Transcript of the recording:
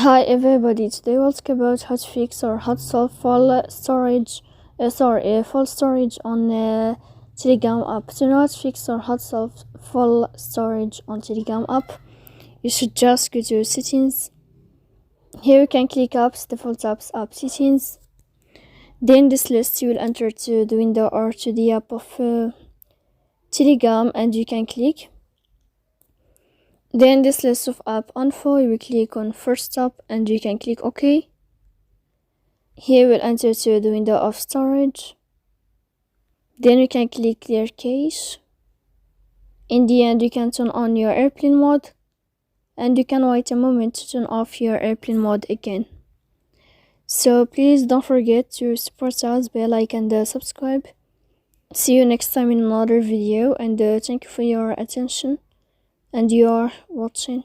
Hi everybody, today we'll talk about how to fix or how to solve full storage on Telegram app. To know how to fix or how to solve full storage on Telegram app, you should just go to settings. Here you can click apps, default apps, app settings. Then this list you will enter to the window or to the app of Telegram, and you can click. Then this list of app info, you will click on first app and you can click OK. Here we'll enter to the window of storage. Then you can click clear cache. In the end, you can turn on your airplane mode, and you can wait a moment to turn off your airplane mode again. So please don't forget to support us by like and subscribe. See you next time in another video, and thank you for your attention and you are watching.